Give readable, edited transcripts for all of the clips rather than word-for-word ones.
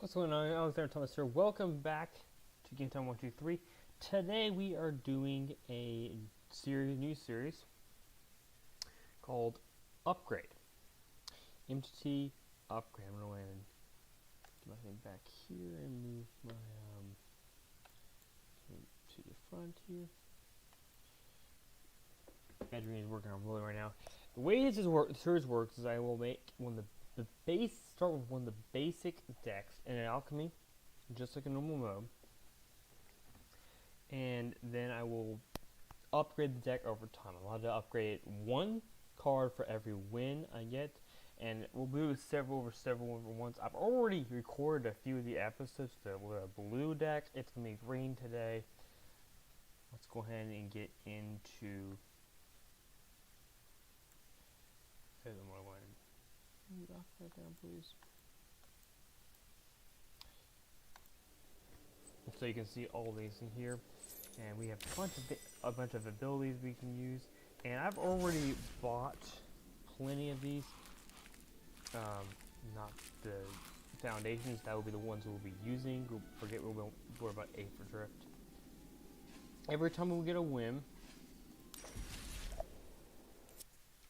What's going on? Alexander Thomas here. Welcome back to Game Time 123. Today we are doing a new series called Upgrade. Mtg Upgrade. I'm going to go ahead and get my thing back here and move my to the front here. Adrian is working on rolling right now. The way this series works is I will make start with one of the basic decks in an alchemy, just like a normal mode, and then I will upgrade the deck over time. I'm allowed to upgrade one card for every win I get, and we'll do several ones. I've already recorded a few of the episodes with a blue deck. It's gonna be green today. Let's go ahead and get into. Knock that down, please. So you can see all these in here, and we have a bunch of abilities we can use. And I've already bought plenty of these. Not the foundations; that will be the ones we'll be using. We'll worry about Aether Drift. Every time we get a win,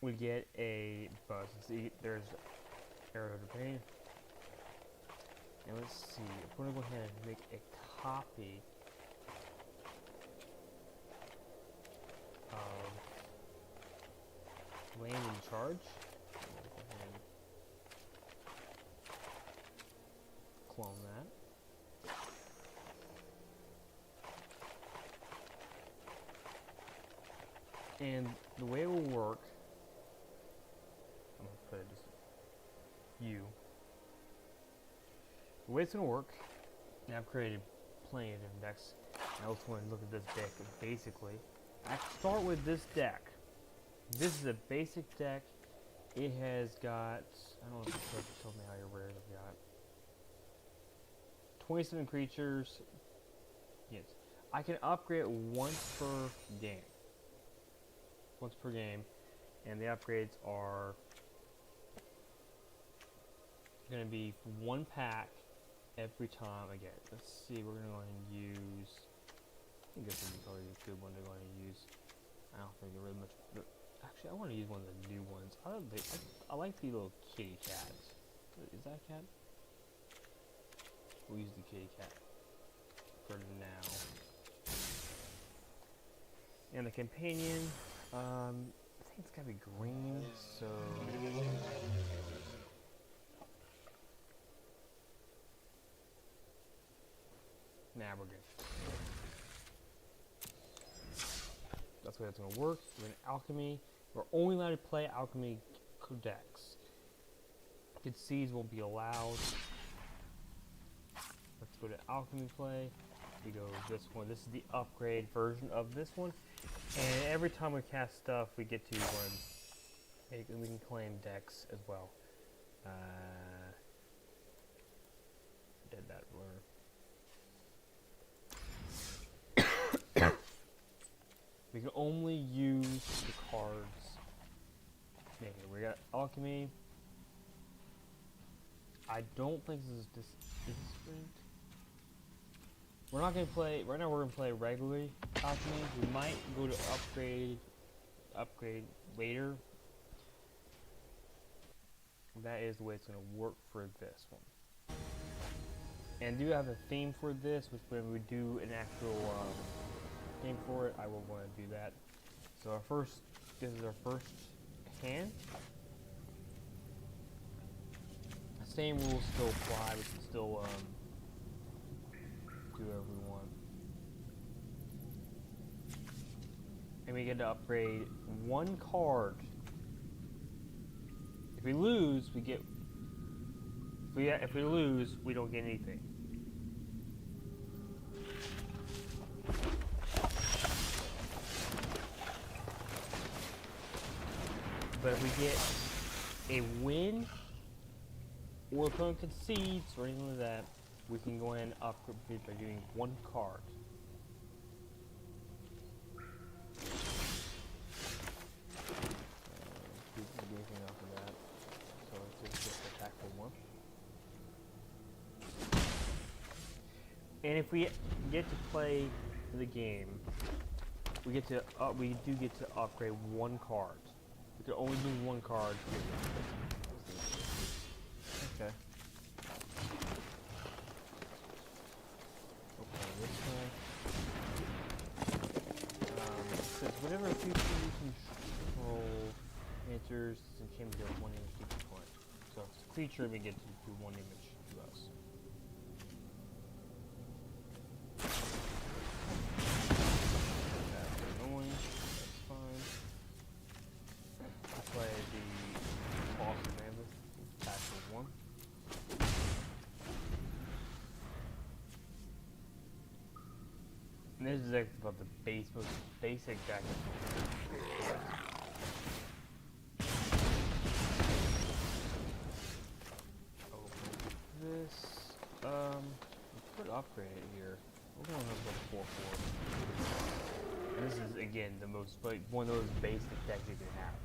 we get a buzz. See, there's Arrow to Pain. And let's see, I'm going to go ahead and make a copy of Land in Charge. I'm going to go ahead and clone that. And the way it will work, I'm going to put it just U. The way it's going to work, and I've created plenty of different decks. I also want to look at this deck. Basically, I start with this deck. This is a basic deck. It has got, I don't know if it tells me how you're rare. I've got 27 creatures. Yes, I can upgrade once per game. And the upgrades are going to be one pack every time I get it. Let's see, we're going to go ahead and use, I think this would be probably a good one to go ahead and use. I don't think they're really much, actually I want to use one of the new ones. I like the little kitty cats. Is that a cat? We'll use the kitty cat for now. And the companion, I think it's got to be green, so nah, we're good. That's the way it's going to work. We're in alchemy. We're only allowed to play alchemy decks. Seeds won't be allowed. Let's go to alchemy play. We go this one. This is the upgrade version of this one. And every time we cast stuff, we get to we can claim decks as well. Did that blur. We can only use the cards. Yeah, we got alchemy. I don't think this is sprint. We're not gonna play right now. We're gonna play regularly alchemy. We might go to upgrade later. That is the way it's gonna work for this one. And do have a theme for this, which when we do an actual game for it, I will want to do that. So this is our first hand. The same rules still apply. We can still do whatever we want. And we get to upgrade one card. If we lose, we get. If we lose, we don't get anything. But if we get a win, or opponent concedes, or anything like that, we can go ahead and upgrade by doing one card. Anything off of that. So let's just attack for one. And if we get to play the game, we do get to upgrade one card. We can only do one card. Okay. Okay, this one. Says whatever creature you control enters and changes deal 1 damage to each opponent. So if it's a creature, we get to do 1 damage to us. That's annoying. That's fine. I play the boss of Mammoth. Attack for 1. And this is like about the most basic deck. Open this. Put upgrade it here. We're going to go 4/4. And this is again the most like one of those basic decks you can have.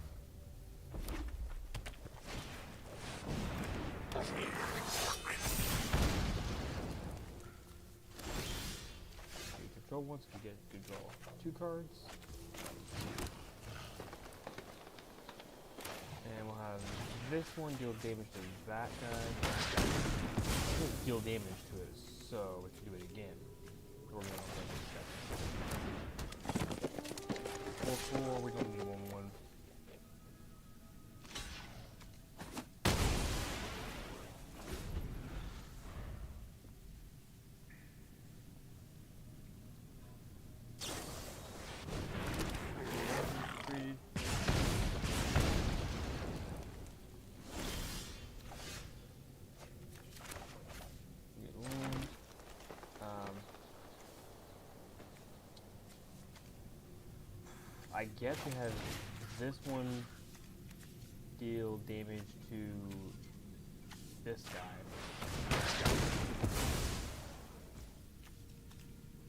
Control once we get to draw 2 cards. And we'll have this one deal damage to that guy. Deal damage to it, so we can do it again. We're going to 4/4, we're going to do 1/1. I guess we have this one deal damage to this guy.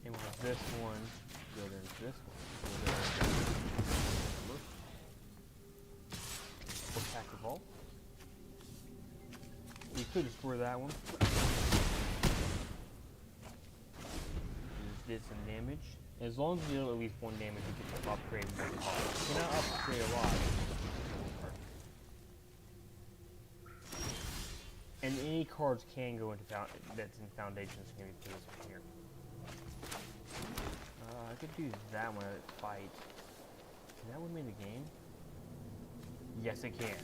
And we'll have this one go there to this one. We'll attack the ball. We could destroy that one. Did some damage. As long as we do at least 1 damage, we can upgrade 1 card. We cannot upgrade a lot. And any cards can go into that's in foundations can be placed from here. I could do that one at fight. Can that one win the game? Yes, it can.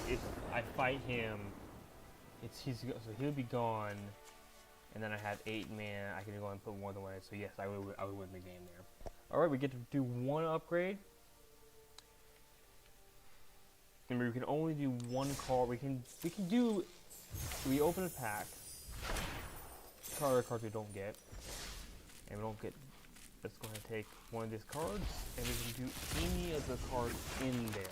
If I fight him, so he'll be gone, and then I have 8 mana. I can go and put 1 away. So yes, I would win the game there. All right, we get to do 1 upgrade. Remember, we can only do 1 card. We open a pack. Cards we don't get, and we don't get. Let's go ahead and take one of these cards, and we can do any of the cards in there.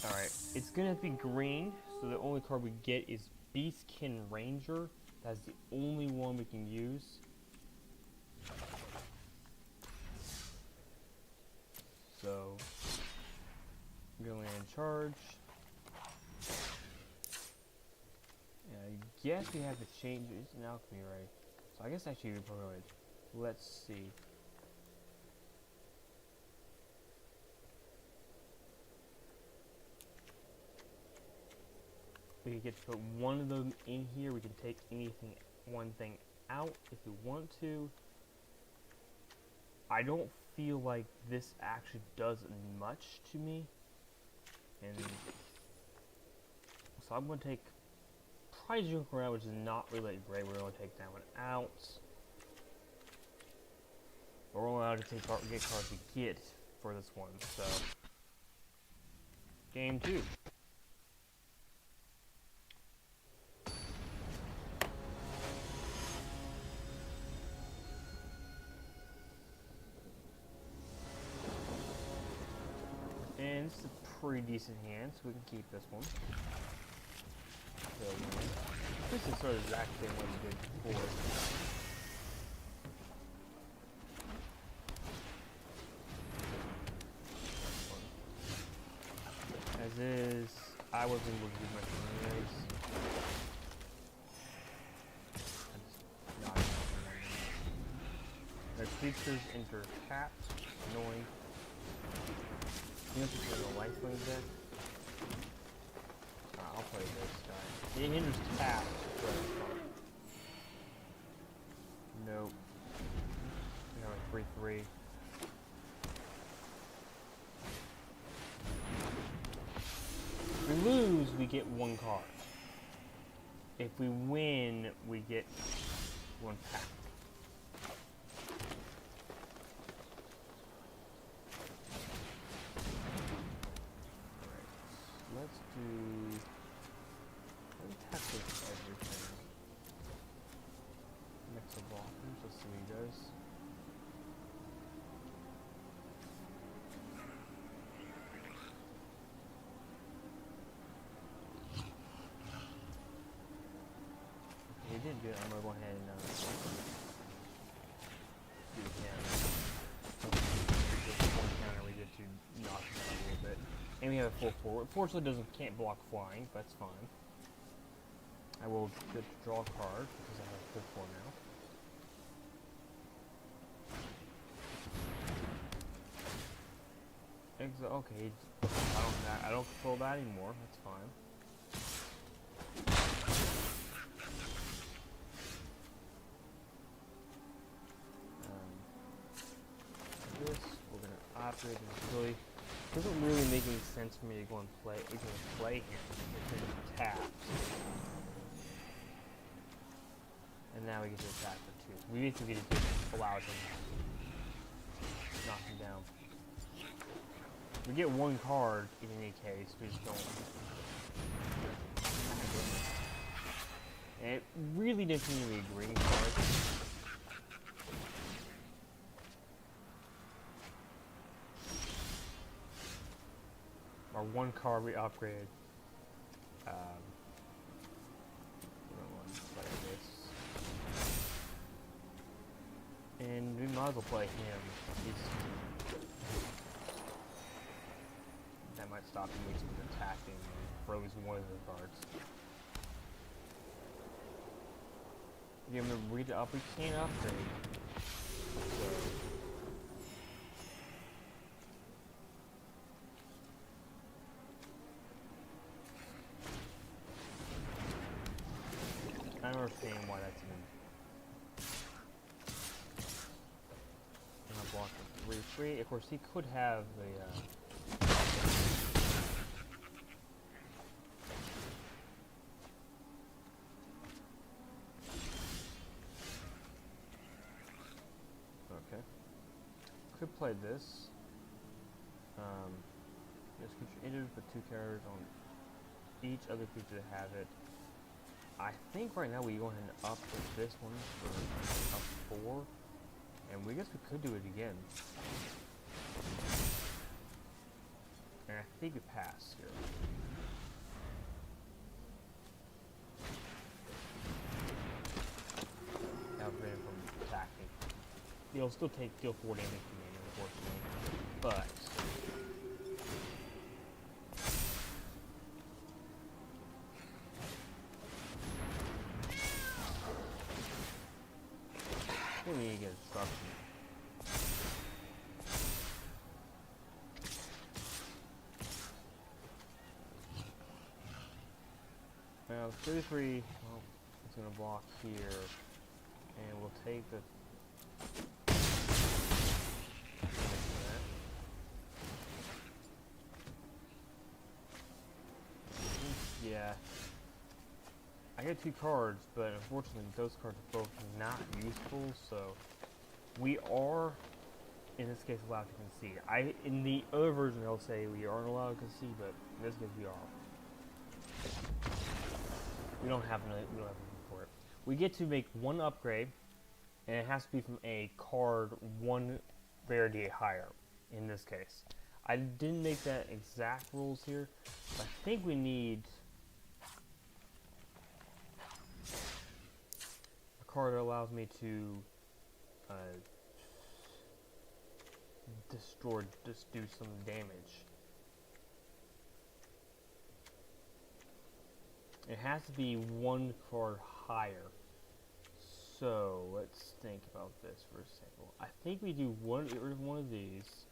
Alright, it's gonna have to be green, so the only card we get is Beastkin Ranger. That's the only one we can use. So, I'm gonna land charge. And I guess we have to change it. It's an alchemy, right? So I guess actually we probably would. Let's see. We get to put one of them in here. We can take one thing out if we want to. I don't feel like this actually does much to me. And so I'm going to take Prize Joker out, which is not really great. We're going to take that one out. We're only allowed to get cards we get for this one. So, game 2. And this is a pretty decent hand, so we can keep this one. So, this is sort of exactly what we did before. I wasn't able to do much anyways. Not their creatures enter tapped. Annoying. You know, just a lifelink deck. I'll play this guy. It enters tapped. So it's fine. Nope. We have a 3/3. If we lose, we get one card. If we win, we get one pack. Alright, let's do... Let me test this everything. Mix of blockers, let's see what he does. He did good. I'm gonna go ahead and do the counter. Just one counter, we get to knock him out a little bit. And we have a full forward. Fortunately, can't block flying, but that's fine. I will get to draw a card because I have a full 4 now. Okay, I don't control that anymore. That's fine. This we're gonna operate. It doesn't really make any sense for me to go and play. We're gonna play him. It's gonna tap. And now we get to attack for 2. We basically get to allow him to knock him down. We get one card in any case, we just don't. And it really doesn't need to be a green card. Our one card we upgraded. And we might as well play him. That might stop him from attacking and froze one of the cards. You remember we can't upgrade. So I don't understand why that's even. I'm gonna block the 3/3. Of course, he could have the. Okay. Could play this. This creature enters with 2 cards on each other creature that have it. I think right now we go ahead and up this one for up 4, and we guess we could do it again. And I think we pass here. Now prevent him from attacking. He'll still deal 4 damage to me, unfortunately, but. We need to get destruction. Now 33, well, it's gonna block here, and we'll take the. Yeah. I get 2 cards, but unfortunately those cards are both not useful, so we are, in this case, allowed to concede. In the other version they'll say we aren't allowed to concede, but in this case we are. We don't have anything for it. We get to make 1 upgrade, and it has to be from a card 1 rarity higher, in this case. I didn't make that exact rules here, but I think we need card that allows me to just do some damage. It has to be one card higher. So let's think about this for a second. I think we do one of these.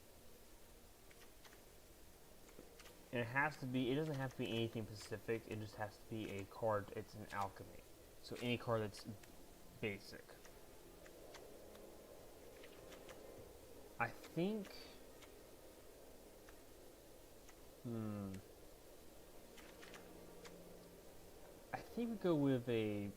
And it has to be, it doesn't have to be anything specific, it just has to be a card, it's an alchemy. So any card that's basic. I think, I think we go with a,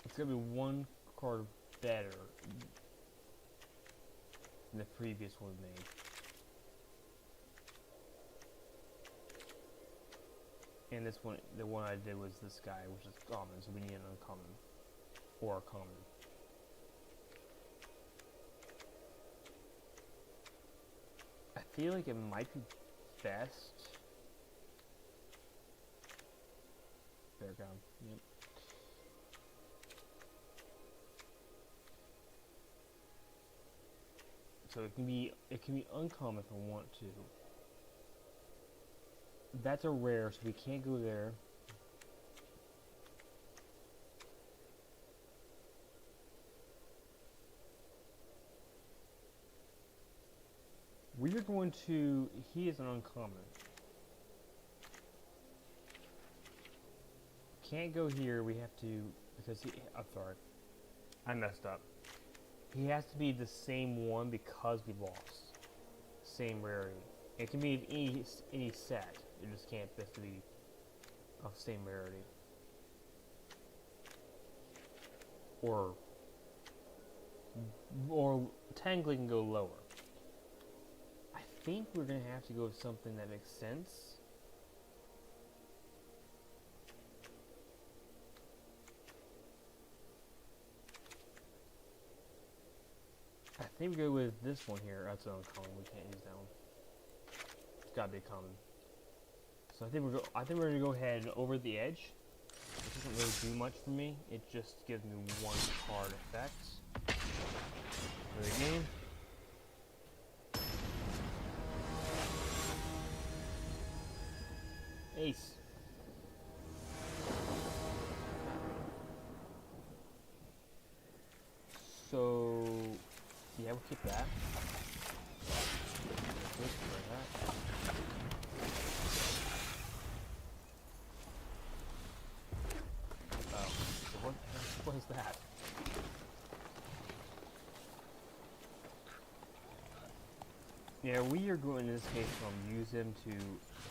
it's gonna be one card better than the previous one made. And this one, the one I did was this guy, which is common, so we need an uncommon. Or a common. I feel like it might be best. There we go. Yep. So it can be uncommon if I want to. That's a rare, so we can't go there. We are going to, he is an uncommon. Can't go here, we have to, because he, I'm sorry. I messed up. He has to be the same one because we lost. Same rarity. It can be any set. It just can't have to be of same rarity. Or technically can go lower. I think we're gonna have to go with something that makes sense. I think we go with this one here. That's uncommon. We can't use that one. It's gotta be common. So I think we're gonna go ahead and over the edge. It doesn't really do much for me. It just gives me one card effect. For the game. Ace. So yeah, we'll keep that. Oh, so what is that? Yeah, we are going in this case from use him to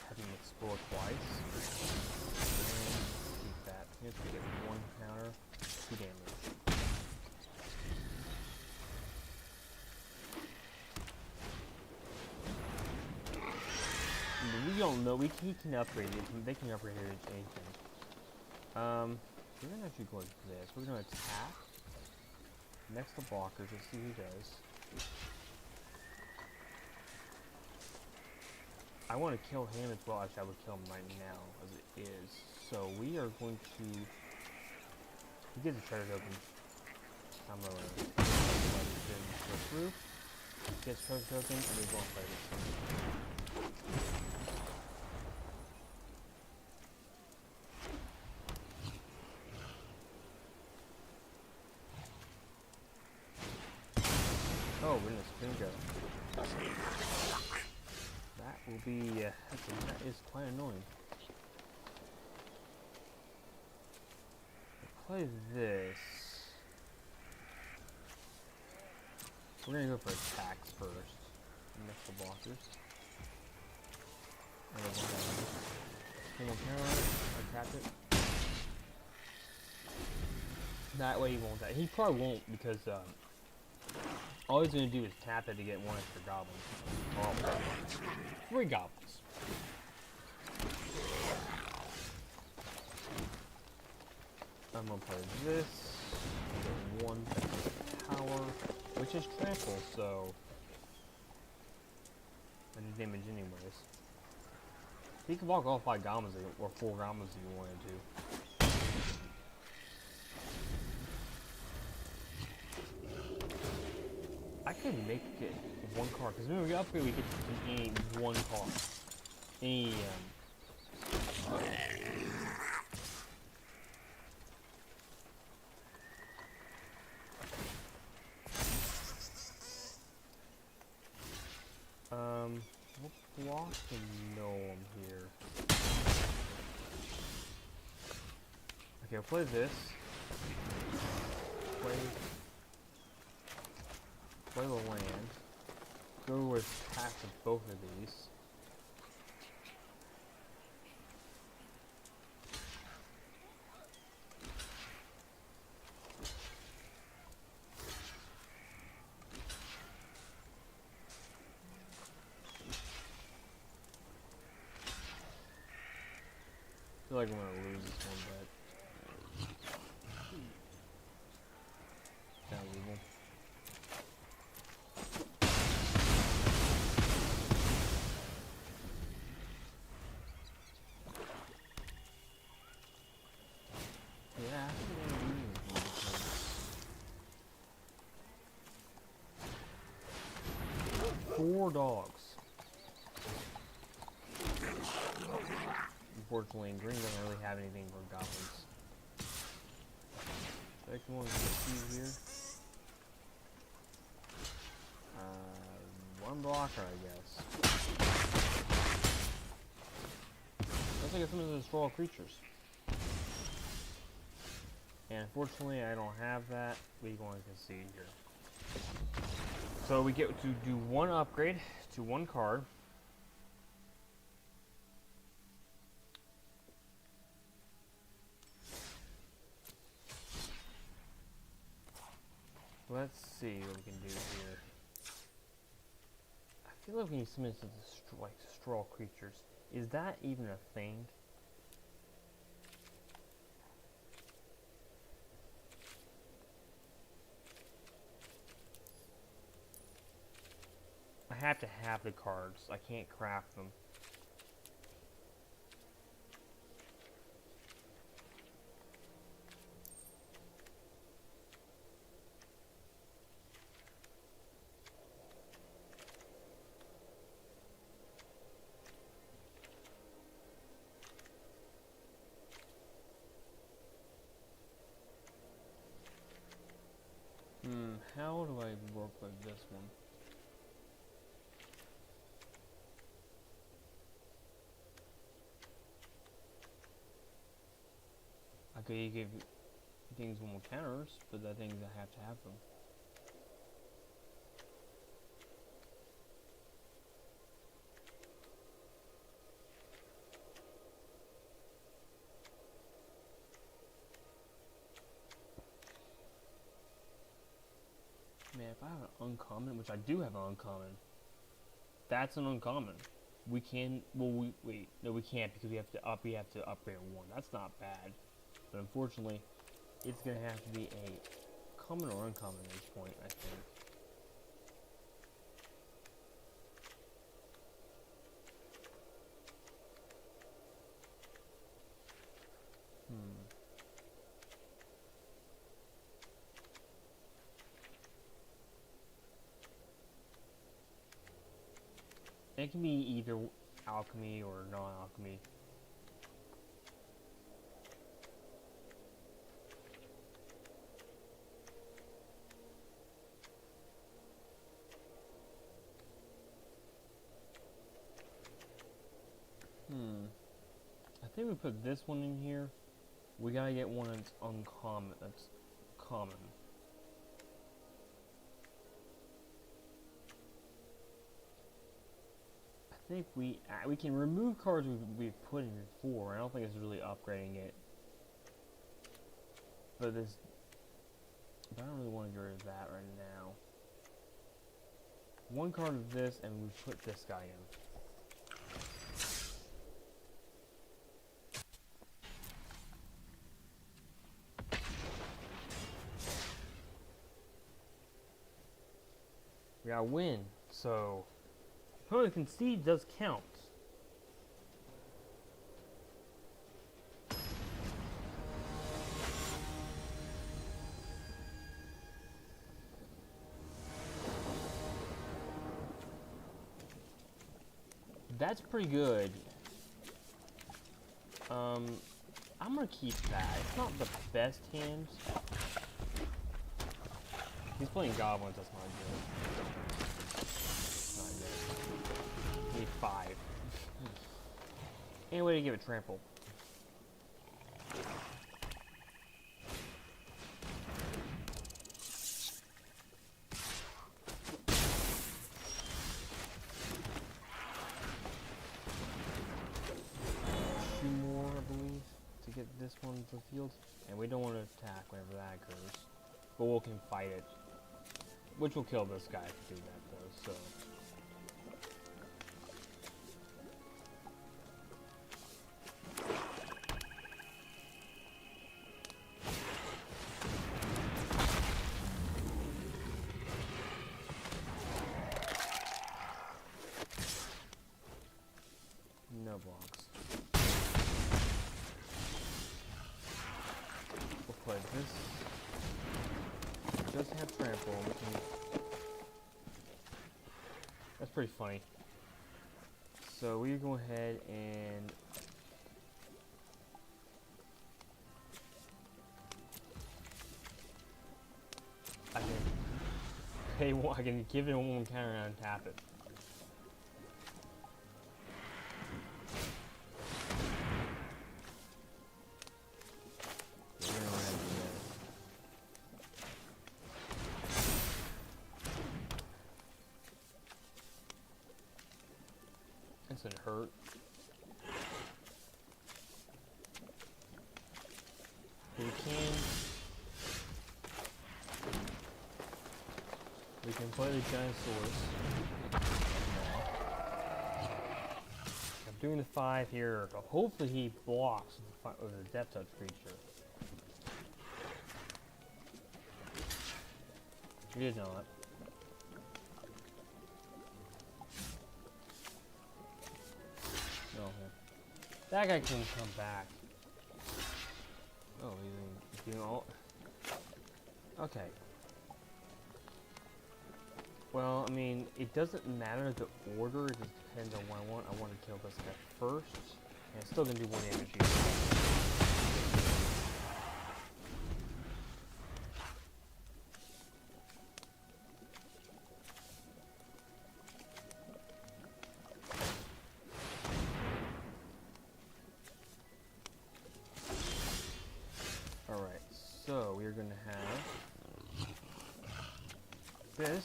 have him explore twice. And keep that. He has to get one counter, 2 damage. We don't know. He can upgrade it. They can upgrade it to anything. We're gonna actually go like this. We're gonna attack next to blockers. Let's see who does. I want to kill him as well. Actually, I would kill him right now as it is. So we are going to. He gets a treasure token. I'm gonna let him go through. Gets treasure token, and we won't play this. Oh, we're in a spin go. That will be, that is quite annoying. We'll play this. We're gonna go for attacks first. Next to blockers. And one counter, I tap it. That way he won't die. He probably won't because, all he's going to do is tap it to get 1 extra goblin. Oh, 3 goblins. I'm going to play this. Get 1 power, which is trample, so I need damage anyways. He can block all 5 goblins or 4 goblins if you wanted to. I could make it one car, because when we upgrade, we get any one car. Any, what block to know I'm here? Okay, we'll play this. Play the land. Go with past of both of these. I feel like I'm gonna lose this one, but kind of evil. Yeah, I think I'm 4 dogs. Unfortunately, green doesn't really have anything for goblins. Second one is here. One blocker, I guess. Let's get some of the straw creatures. And unfortunately, I don't have that. We're going to see here. So we get to do one upgrade to one card. Let's see what we can do here. I feel like we need some straw creatures. Is that even a thing? I have to have the cards. I can't craft them. How do I work with this one? Okay, you give things more counters, but that things I have to have them. Man, if I have an uncommon, which I do have an uncommon, that's an uncommon. We can, well, wait, no, we can't because we have to upgrade one. That's not bad, but unfortunately, it's gonna have to be a common or uncommon at this point, I think. It can be either alchemy or non-alchemy. I think we put this one in here. We gotta get one that's uncommon. That's common. I think we can remove cards we've put in before. I don't think it's really upgrading it. But I don't really want to get rid of that right now. One card of this, and we put this guy in. We gotta win, so opponent concede does count. that's pretty good. I'm gonna keep that. It's not the best hand. He's playing goblins, that's not good. Not good. Need 5. Any way to give it trample. This one's the field, and we don't want to attack whenever that occurs, but we can fight it, which will kill this guy if we do that though. So no blocks. Play this. It does have trample. That's pretty funny. So we go ahead and I can give it one counter and tap it. It hurt. We can play the giant swords. I'm doing the 5 here, but hopefully he blocks with a death touch creature. He did not. That guy can come back. Oh, he's doing all. Okay. Well, I mean, it doesn't matter the order. It just depends on what I want. I want to kill this guy first, and it's still gonna do 1 damage here. So we're gonna have this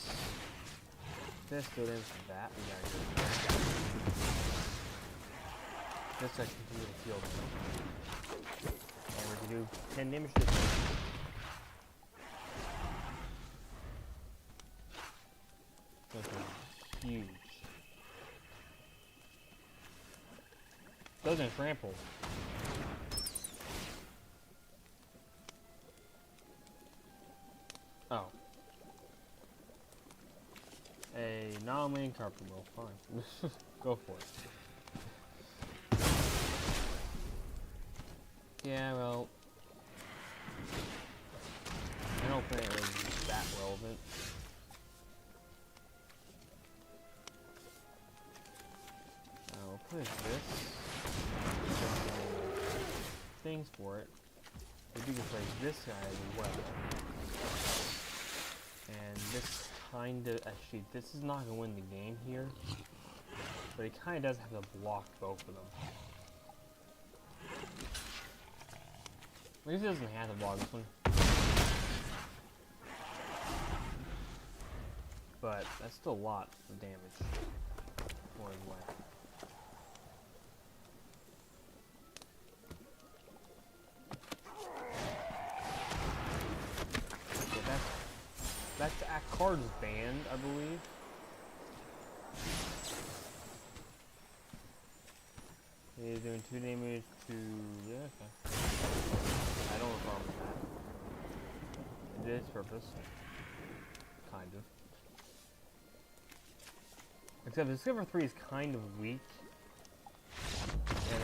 still damage to that. We gotta go back. This I can do the field. And we're gonna do 10 damage to this one. That's huge. Doesn't trample. Oh. A non-main carpet roll, fine. Go for it. Yeah, well, I don't think it was that relevant. We'll put this. Things for it. If you can play this guy as well. And this kind of, actually, this is not going to win the game here, but it kind of does have to block both of them. At least it doesn't have to block this one. But that's still a lot of damage. More than left. That card's banned, I believe. He's doing 2 damage to... yeah, okay. I don't have a problem with that. It did its purpose. Kind of. Except Discover 3 is kind of weak. And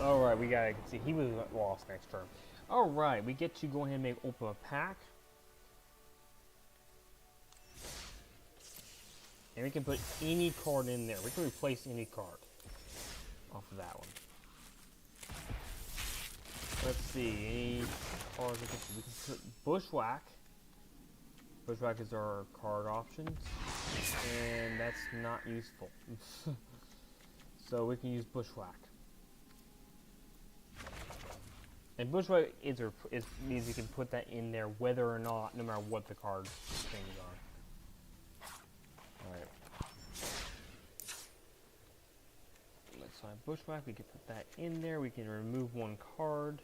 alright, we gotta see, he was lost next turn. Alright, we get to go ahead and open a pack. And we can put any card in there. We can replace any card. off of that one. Let's see, any cards we can put Bushwhack. Bushwhack is our card options, and that's not useful. So we can use Bushwhack. And Bushwhack means you can put that in there whether or not, no matter what the card things are. Alright. Let's find Bushwhack, we can put that in there, we can remove one card.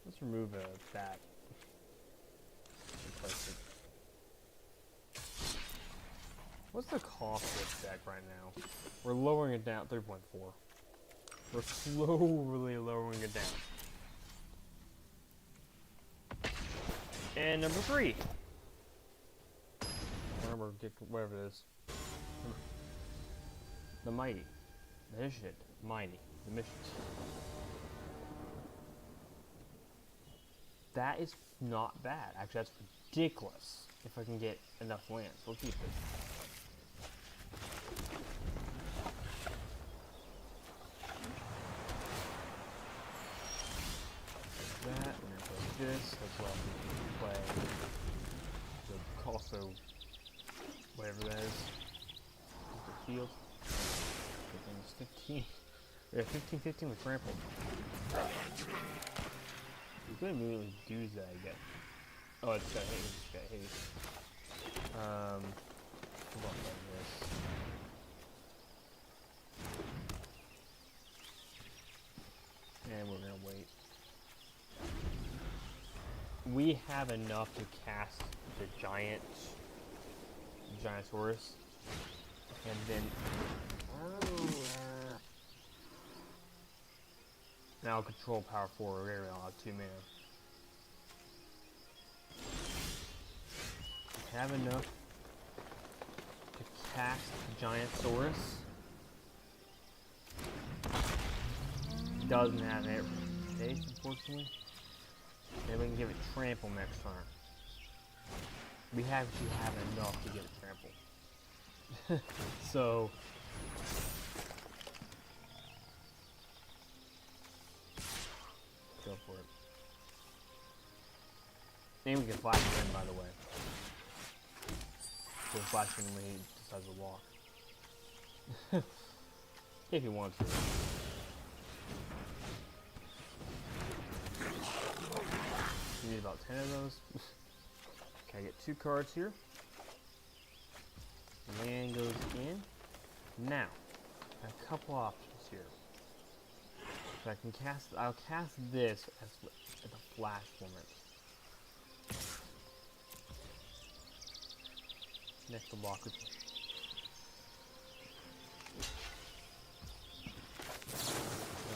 Let's remove that. Replace it. What's the cost of this deck right now? We're lowering it down, 3.4. We're slowly lowering it down. And number 3. Remember, whatever it is. The Mighty. The Initiative. Mighty. The Mission. That is not bad. Actually, that's ridiculous. If I can get enough lands. We'll keep it. That, we're gonna play this, as well as we can play the also whatever that is. The field. Everything's 15. Yeah, 15-15 with trample. You could immediately do that, I guess. Oh, it's got haste. It's got haste. Hold on like this. And we're gonna wait. We have enough to cast the Giantosaurus, and then now control power 4. We're gonna allow 2 mana. We have enough to cast Giantosaurus. Doesn't have it. Haste, unfortunately. And we can give it trample next turn. We actually have enough to get it trample. So go for it. And we can flash him in, by the way. So flash him when he decides to walk. If he wants to. You need about 10 of those. Okay, I get 2 cards here. Land goes in. Now, I have a couple options here. So I can cast. I'll cast this as a flash format. Next to block it.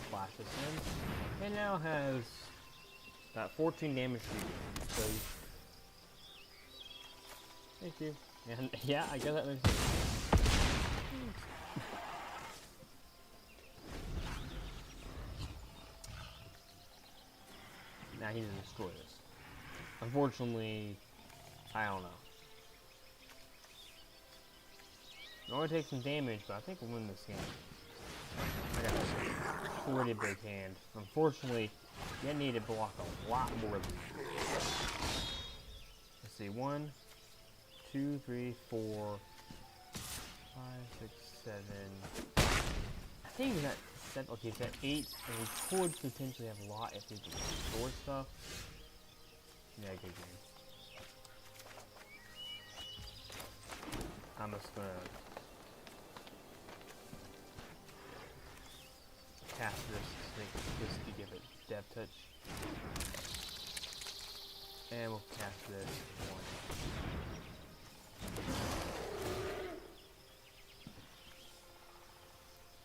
Flash this in. And now has that 14 damage to you. So thank you. And yeah, I guess that makes sense. Now he's gonna destroy this. Unfortunately, I don't know. It only takes some damage, but I think we'll win this game. I got a pretty big hand. Unfortunately, you need to block a lot more than that. Let's see, 1, 2, 3, 4, 5, 6, 7. I think he's at 7. Okay, he's at 8, and we could potentially have a lot if we can store stuff. Yeah, good game. I'm just gonna cast this to give it Death Touch. And we'll cast this 1.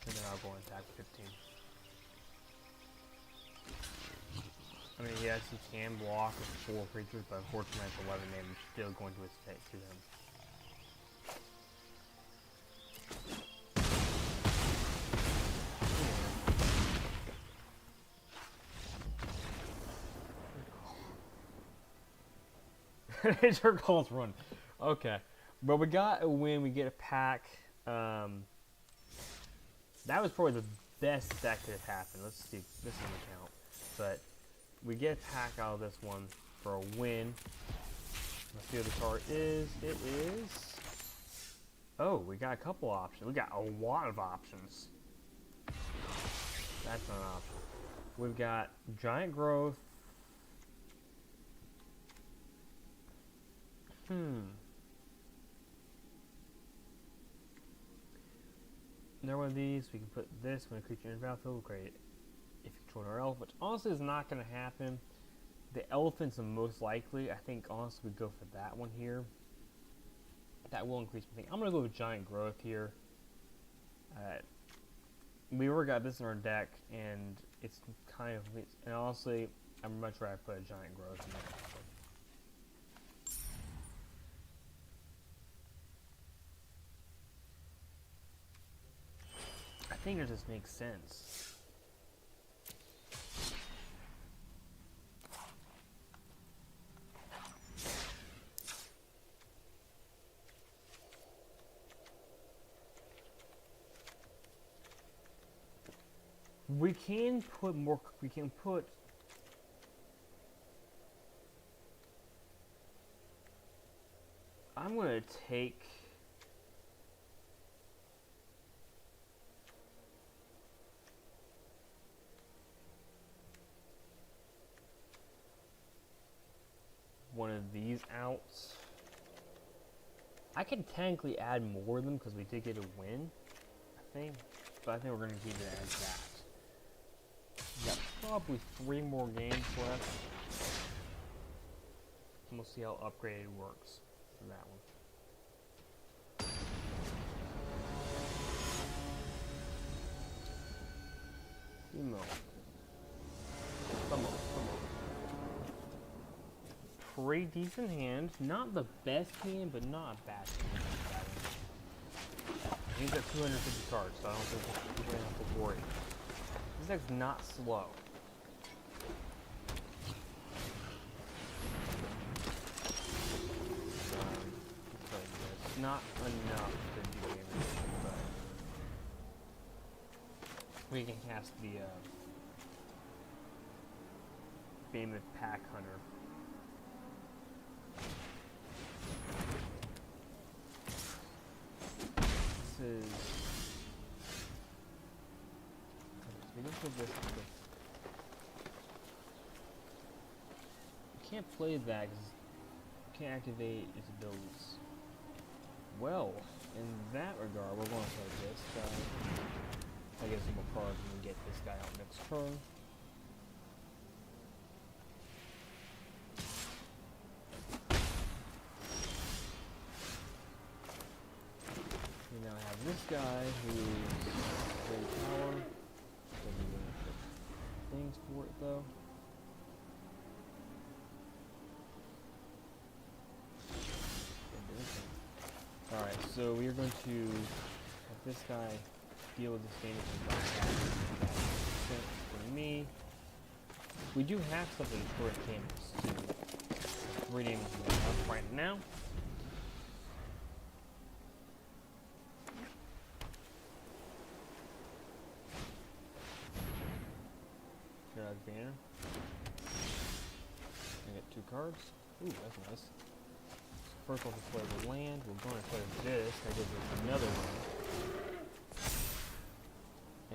And then I'll go and attack 15. I mean, yes, he can block with 4 creatures, but unfortunately it's 11 damage still going to his face to him. Nature calls run. Okay. But we got a win. We get a pack. That was probably the best that could have happened. Let's see. This doesn't count. But we get a pack out of this one for a win. Let's see what the card is. It is... Oh, we got a couple options. We got a lot of options. That's not an option. We've got Giant Growth. Another one of these, we can put this when a creature in the battlefield, great. If you control our elf, which honestly is not going to happen. The elephant's the most likely. I think honestly we go for that one here. That will increase my thing. I'm going to go with Giant Growth here. We already got this in our deck, and it's kind of... And honestly, I'd much rather put a Giant Growth in there. I think it just makes sense. We can put more, we can put... I'm going to take... one of these out. I can technically add more of them because we did get a win, I think. But I think we're going to keep it as that. We got probably 3 more games left. And we'll see how upgraded works for that one. Emo. Come on. Pretty decent hand. Not the best hand, but not a bad hand. He's got 250 cards, so I don't think we're going to have to worry. This deck's not slow. It's not enough to do damage, but we can cast the Behemoth Pack Hunter. Is we don't put this. You can't play that because you can't activate its abilities. Well, in that regard, we're going to play this guy. I guess some more cards and get this guy out next turn. This guy who's very power, doesn't really put things for it though. Alright, so we are going to have this guy deal with this damage for me. We do have something for cameras to reading up right now. Banner. I get 2 cards. Ooh, that's nice. So first we'll play the land. We're going to play this. That gives us another one.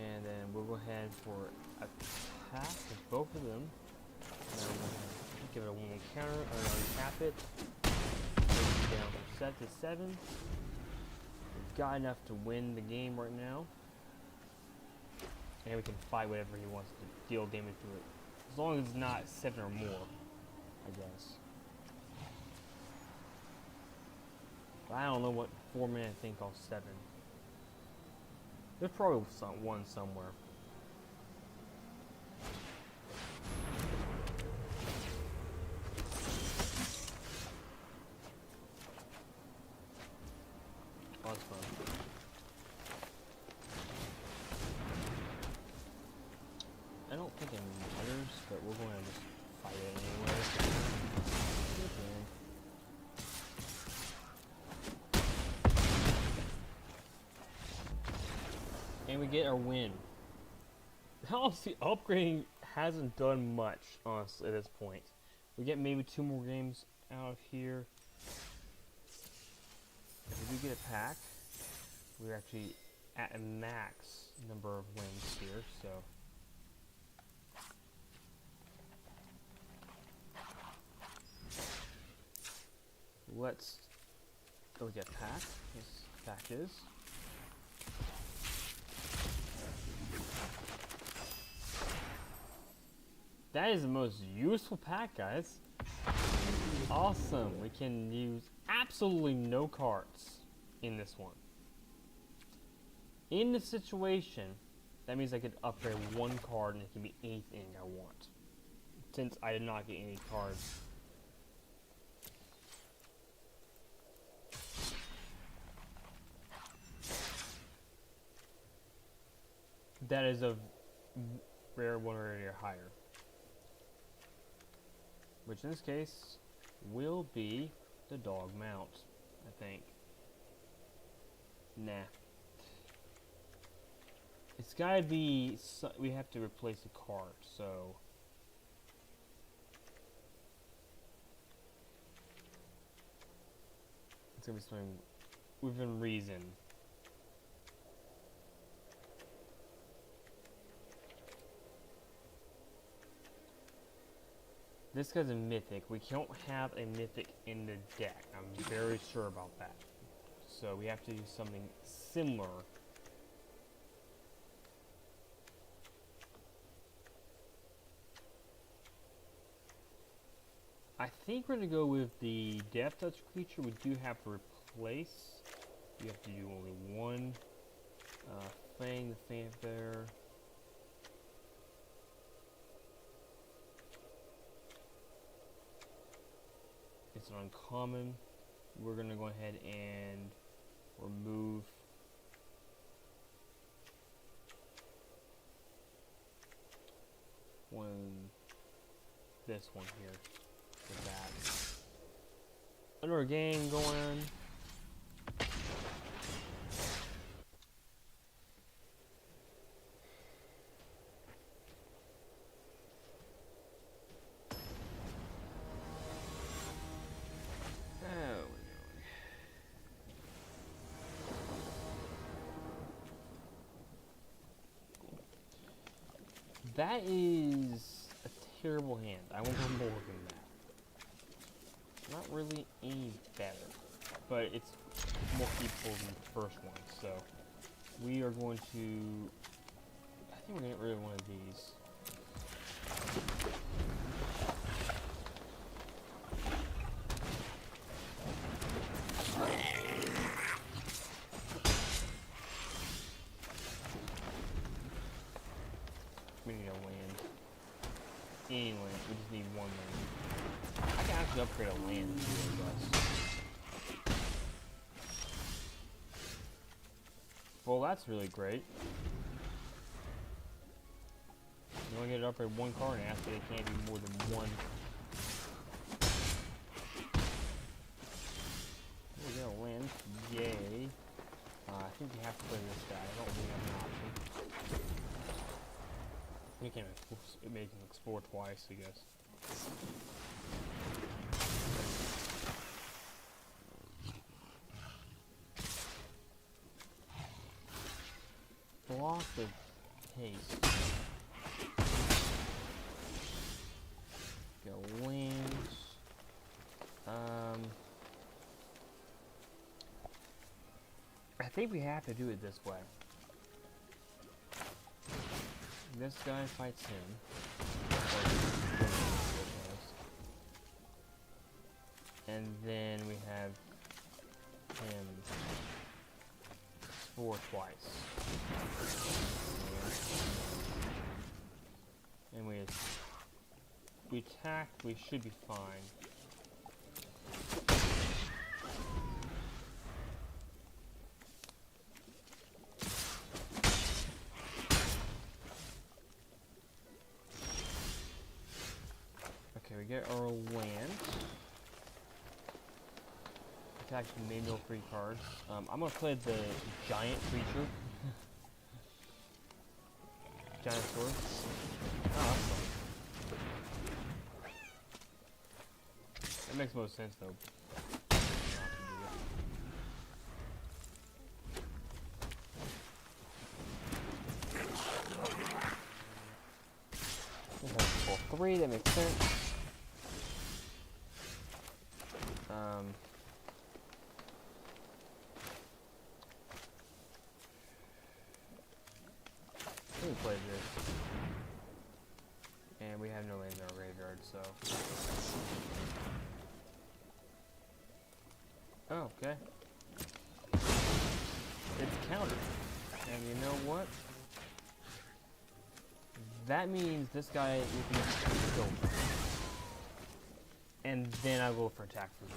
And then we'll go ahead for attack with both of them. And then we're going to give it a 1 counter, or untap it. Take it down from 7 to 7. We've got enough to win the game right now. And we can fight whatever he wants to deal damage to it. As long as it's not 7 or more, I guess. But I don't know what 4-mana thing called 7. There's probably one somewhere. Oh, that's fun. I don't think it matters, but we're going to just fight it anyway. And we get our win. Honestly, upgrading hasn't done much, honestly, at this point. We get maybe 2 more games out of here. If we do get a pack, we're actually at a max number of wins here, so. Let's go get pack. This pack is. That is the most useful pack, guys. Awesome. We can use absolutely no cards in this one. In this situation, that means I could upgrade 1 card and it can be anything I want. Since I did not get any cards. That is a rare 1 rarity or higher. Which in this case will be the dog mount, I think. Nah. It's gotta be, we have to replace a card, so. It's gonna be something within reason. This guy's a mythic. We don't have a mythic in the deck. I'm very sure about that. So we have to do something similar. I think we're going to go with the Death Touch creature. We do have to replace. We have to do only 1. Fang the Fanfare. It's an uncommon. We're going to go ahead and remove this one here for that. Another game going on. That is a terrible hand. I won't go more than that. Not really any better, but it's more peaceful than the first one. So we are going to. I think we're gonna get rid of one of these. We need a land. Anyway, we just need 1 land. I can actually upgrade a land too, I guess. Well, that's really great. You only get to upgrade 1 card and after it can't be more than 1. We got a land. Yay. I think you have to play this guy. I don't really have an option. You can make him explore twice, I guess. Block the haste. Go lands. I think we have to do it this way. This guy fights him. And then we have him explore twice. And we attack, we should be fine. Okay, we get our land. Attack maybe no free cards. I'm gonna play the giant creature. giant sword. Oh, that's fun. That makes most sense though. Level 3, that makes sense. Let me play this. And we have no land in our graveyard, so. Oh, okay. It's countered. And you know what? That means this guy will be killed. And then I'll go for attack for you.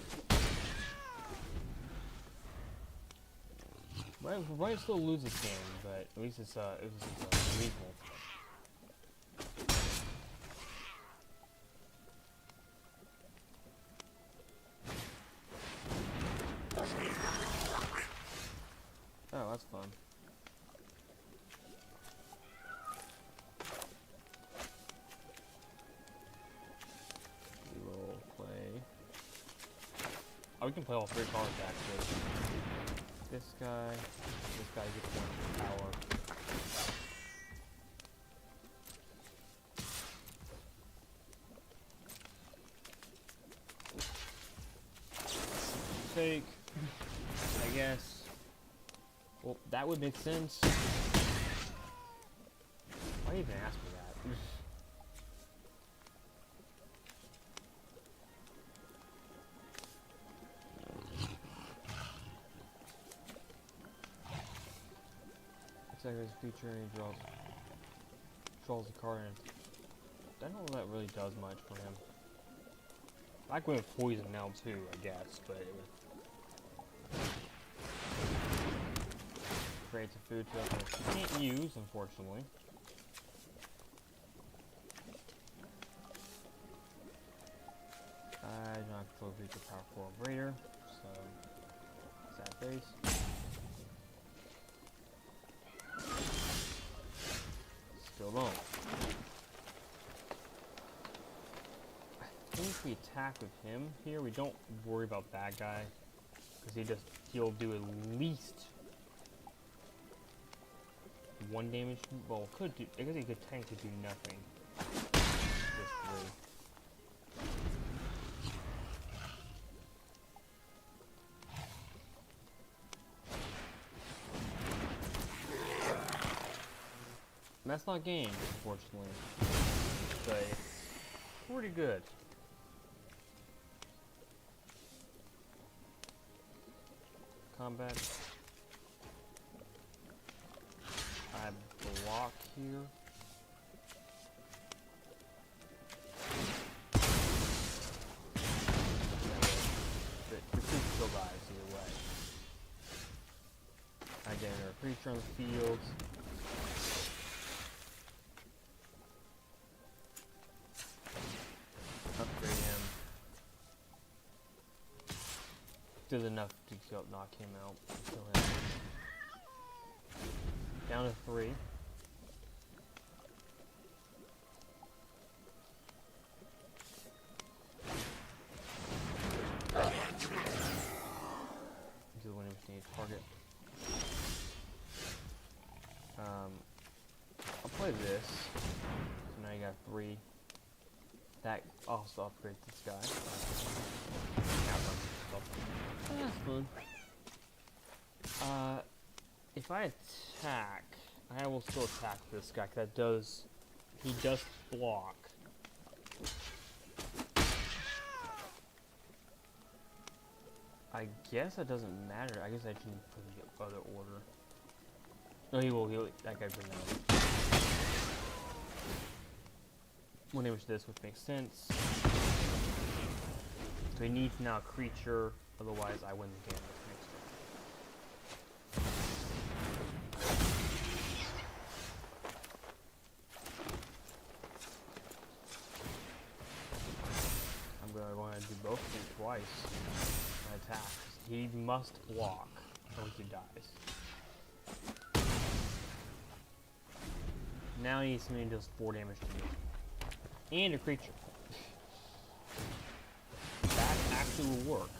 We might still lose this game, but at least it's reasonable. Oh, that's fun. We will play. Oh, we can play all 3 cards actually. This guy gets 1 power. Take, I guess. Well, that would make sense. Why even ask me that? His feature and he draws a card, and I don't know if that really does much for him. I like with poison now too, I guess, but it creates a food token that you can't use, unfortunately. I do not control creature power 4 greater, so sad face. Still don't. I think we attack with him here. We don't worry about that guy because he'll do at least 1 damage. Well, could do. I guess he could technically do nothing. Just 3. That's not game, unfortunately, but it's pretty good. Combat. I block here. The creature still dies either way. I get another creature on the field. Upgrade him. Does enough to knock him out. Kill him. Down to 3. Do the winning machine target. I'll play this. So now you got 3. That also upgrades this guy. That's fun. If I attack, I will still attack this guy. He does block. I guess that doesn't matter. I guess I can put the other order. No, he will. That guy bring out. One damage to this, which makes sense. So he needs now a creature, otherwise I win the game next turn. I'm going to do both of them twice. And attack. He must block, or he dies. Now I need something that does 4 damage to me. And a creature. That actually will work.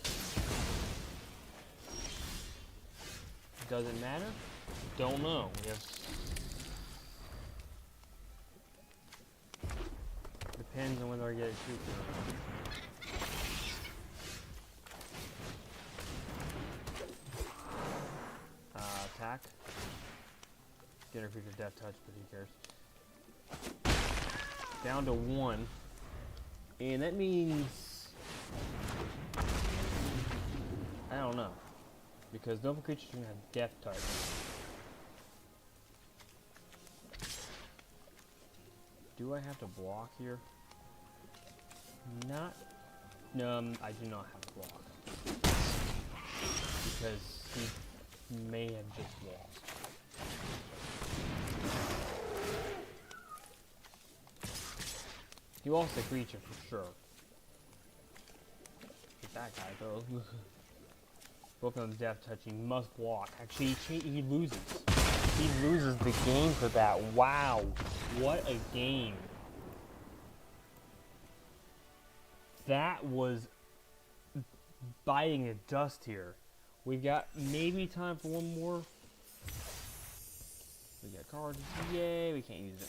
Does it matter? Don't know. We have... Depends on whether I get a creature or not. Attack. Get a creature death touch, but who cares? Down to 1. And that means... I don't know. Because double creatures are going to have death touch. Do I have to block here? Not... No, I do not have to block. Because he may have just lost. He lost a creature for sure. Get that guy though. Both of them death touch. He must block. Actually, he loses. He loses the game for that. Wow, what a game! That was biting the dust here. We've got maybe time for one more. We got cards. Yay! We can't use it.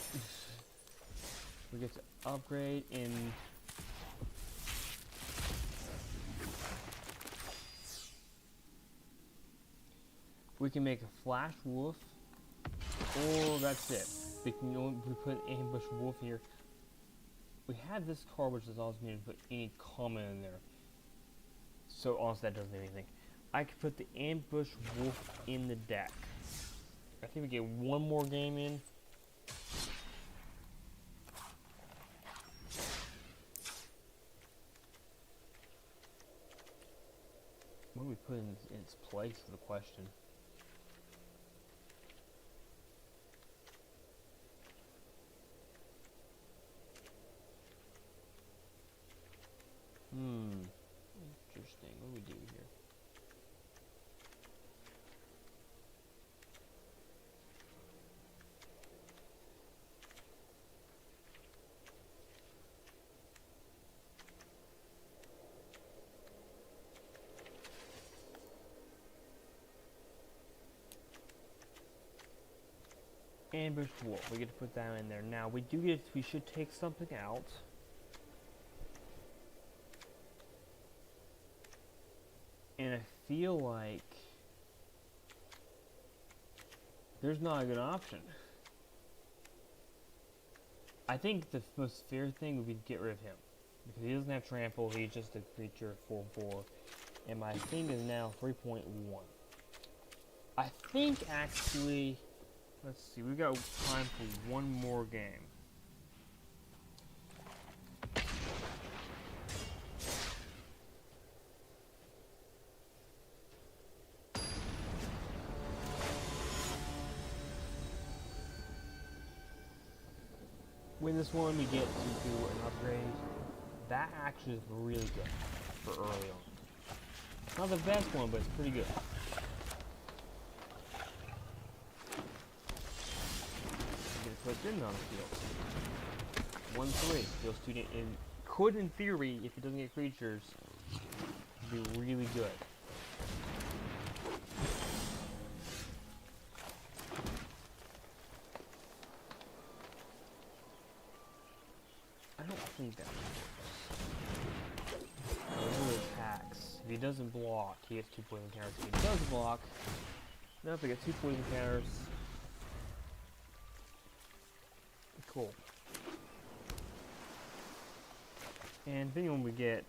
We get to upgrade in. We can make a flash wolf, or that's it. We put an ambush wolf here. We have this card, which is also going to put any comment in there. So honestly, that doesn't do anything. I could put the ambush wolf in the deck. I think we get one more game in. What do we put in its place is the question. Interesting. What do we do here? Ambush wolf. We get to put that in there. Now we do get. We should take something out. And I feel like there's not a good option. I think the most fair thing would be to get rid of him. Because he doesn't have trample, he's just a creature 4/4. And my thing is now 3.1. I think actually, let's see, we've got time for one more game. Win this one, we get to do an upgrade. That actually is really good for early on. Not the best one, but it's pretty good. I'm gonna put Din on the field. 1/3 deals 2 damage. And could, in theory, if he doesn't get creatures, be really good. I don't think that works. He attacks. If he doesn't block, he gets 2 poison counters. If he does block, nope, we get 2 poison counters. Cool. And depending on what we get,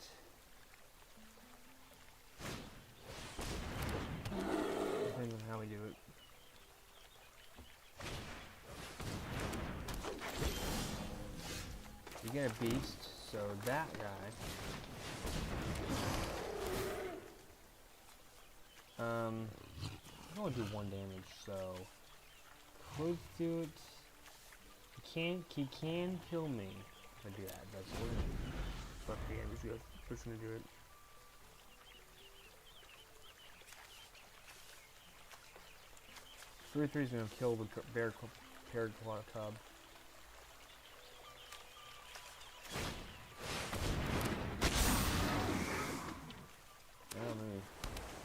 depends on how we do it. You get a beast, so that guy. I only do 1 damage, so could do it. He can kill me if I do that. That's what fuck the damage. Who's gonna do it? Three is gonna kill the bear cub.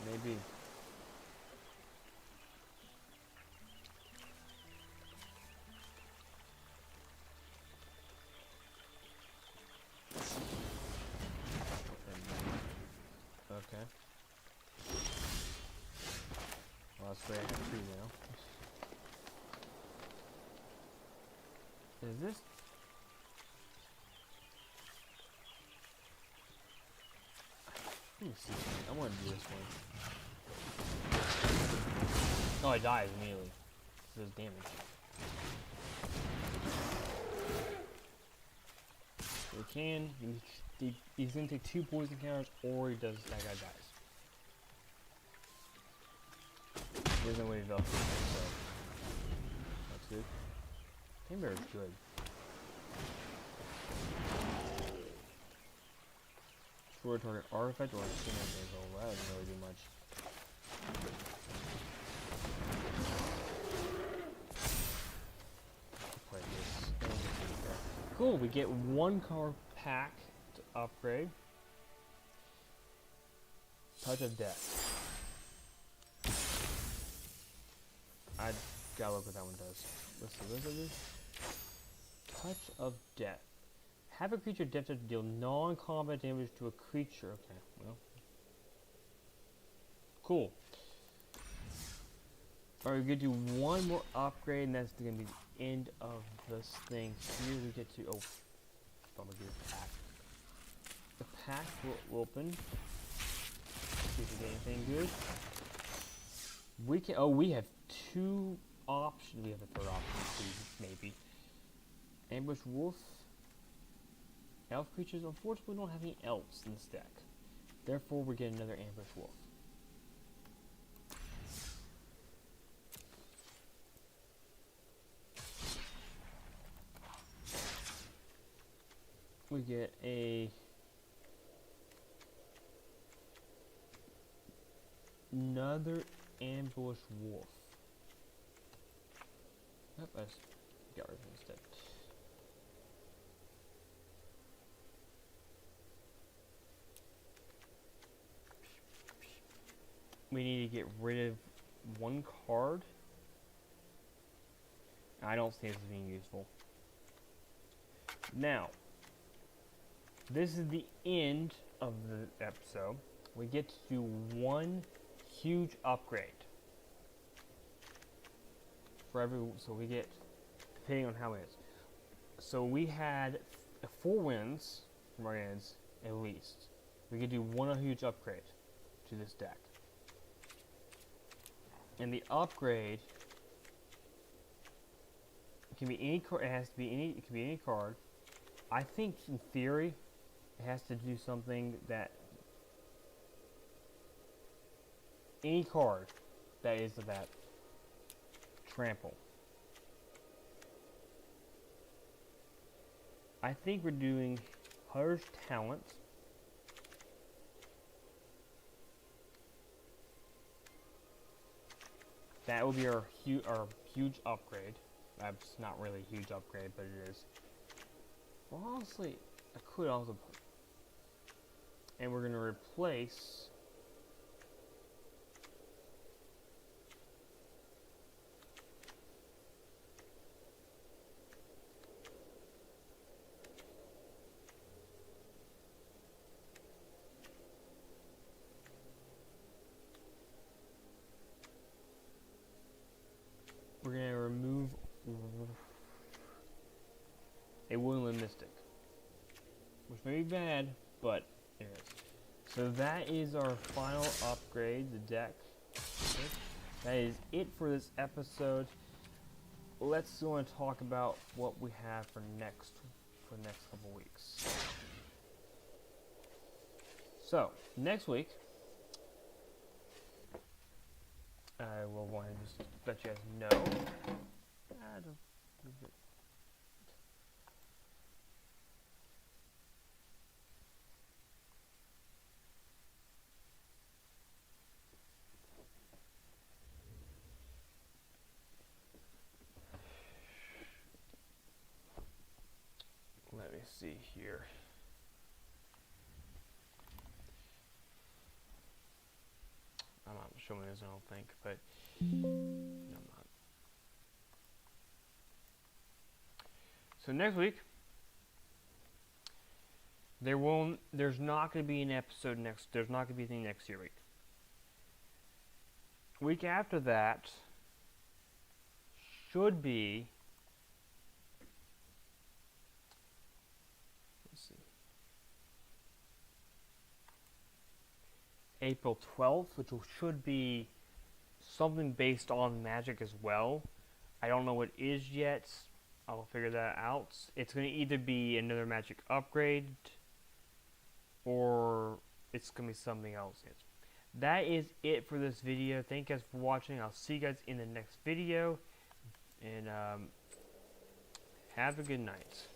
Maybe. Okay. Well, that's where I have 2 now. Is this? Let me see. I want to do this one. Oh, it dies immediately. It does damage. So he can. He's gonna take 2 poison counters, or he does. That guy dies. There's no way to develop this, so that's good. Timber is good. Destroy target artifact or incinerator. That doesn't really do much. Play this. Cool. We get 1 card pack to upgrade. Touch of Death. I gotta look what that one does. Let's see, what does it do? Touch of Death. Have a creature death to deal non-combat damage to a creature. Okay, well. Cool. Alright, we're gonna do 1 more upgrade, and that's gonna be the end of this thing. Here we get to. Oh, I'm gonna do a pack. The pack will open. See if we get anything good. We can. Oh, we have 2 options. We have a 3rd option, maybe. Ambush Wolf. Elf creatures. Unfortunately, we don't have any elves in this deck. Therefore, we get another Ambush Wolf. We get another Ambush Wolf. Yep, let's get rid of it instead. We need to get rid of 1 card. I don't see this as being useful. Now, this is the end of the episode. We get to do 1 huge upgrade. For every, so we get, depending on how it is. So we had 4 wins from our ends, at least. We could do 1 huge upgrade to this deck. And the upgrade can be any card. It has to be any. It can be any card. I think, in theory, it has to do something that any card that is of that trample. I think we're doing Hunter's Talent. That will be our huge upgrade. That's not really a huge upgrade, but it is. Well, honestly, I could also put. And we're going to replace. We're going to remove a Woodland Mystic, which may be bad, but it is. So that is our final upgrade, the deck. That is it for this episode. Let's go and talk about what we have for the next couple weeks. So next week, I will want to just let you guys know. Let me see here. showing this, I don't think, but no, I'm not. So next week, there's not going to be an episode there's not going to be anything next year week. Week after that should be, let's see, April 12th, which should be something based on Magic as well. I don't know what it is yet. I'll figure that out. It's going to either be another Magic Upgrade or it's going to be something else. That is it for this video. Thank you guys for watching. I'll see you guys in the next video. And have a good night.